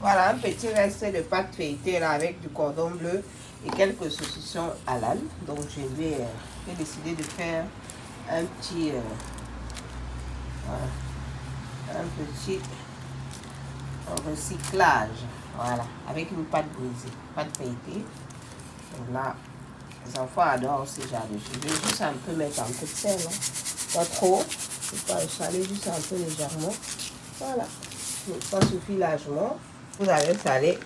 Voilà, un petit reste de pâte feuilletée là avec du cordon bleu et quelques saucissons halal. Donc j'ai décidé de faire un petit recyclage, voilà, avec une pâte brisée, pâte feuilletée. Donc là, les enfants adorent ce genre de choses. Je vais juste un peu mettre un peu de sel, hein. Pas trop, je ne pas saler, juste un peu légèrement. Voilà, ça suffit largement. Vous allez saler.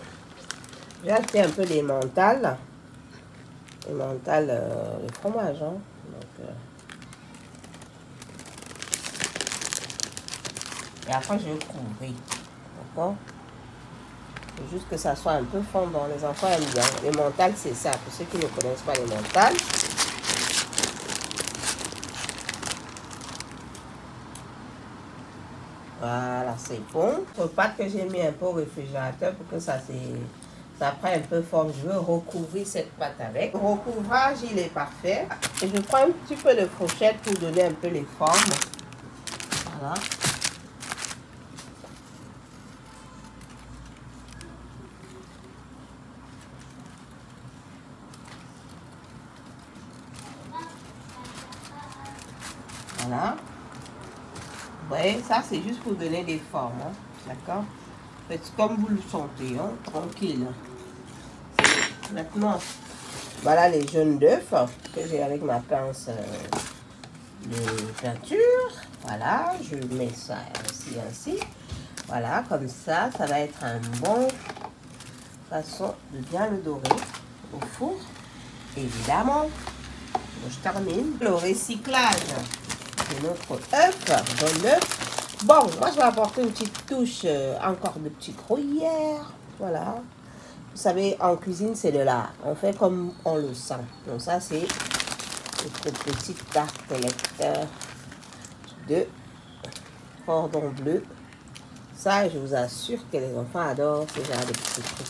J'ai acheté un peu d'emmental. Emmental, le fromage, hein. Donc, et après, je vais couvrir. D'accord? Faut juste que ça soit un peu fondant. Les enfants aiment bien. L'emmental, c'est ça. Pour ceux qui ne connaissent pas l'emmental. Voilà, c'est bon. Le pâte que j'ai mis un peu au réfrigérateur pour que ça prenne un peu forme. Je veux recouvrir cette pâte avec. Le recouvrage, il est parfait. Et je prends un petit peu de fourchette pour donner un peu les formes. Voilà. Voilà. Vous voyez, ça c'est juste pour donner des formes. Hein. D'accord? Faites comme vous le sentez, hein, tranquille. Maintenant, voilà les jaunes d'œufs que j'ai avec ma pince de peinture. Voilà, je mets ça aussi ainsi. Voilà, comme ça, ça va être un bon façon de bien le dorer au four, évidemment. Donc, je termine le recyclage de notre œuf, jaune œuf. Bon, moi je vais apporter une petite touche encore de petits gruyères. Voilà. Vous savez, en cuisine, c'est de l'art. On fait comme on le sent. Donc ça, c'est notre petite tartelette de cordon bleu. Ça, je vous assure que les enfants adorent ce genre de petits trucs.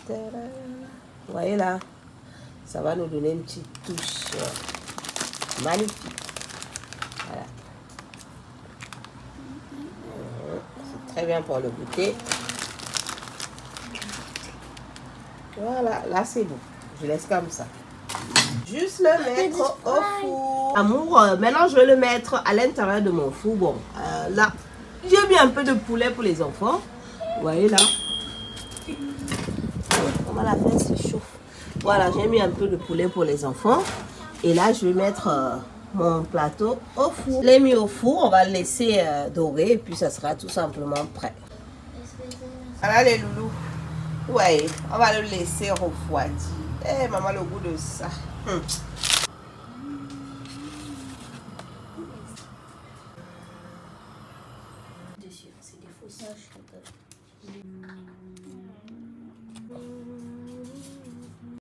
Vous voyez là, ça va nous donner une petite touche magnifique. Voilà. C'est très bien pour le goûter. Voilà, là c'est bon. Je laisse comme ça. Juste le mettre au four. Amour, maintenant je vais le mettre à l'intérieur de mon four. Bon, là, j'ai mis un peu de poulet pour les enfants. Vous voyez là. Comment la faire, c'est chaud. Voilà, j'ai mis un peu de poulet pour les enfants. Et là, je vais mettre mon plateau au four. Je l'ai mis au four, on va le laisser dorer et puis ça sera tout simplement prêt. Voilà les loulous. Ouais, on va le laisser refroidir. Eh, maman, le goût de ça. C'est des faussages.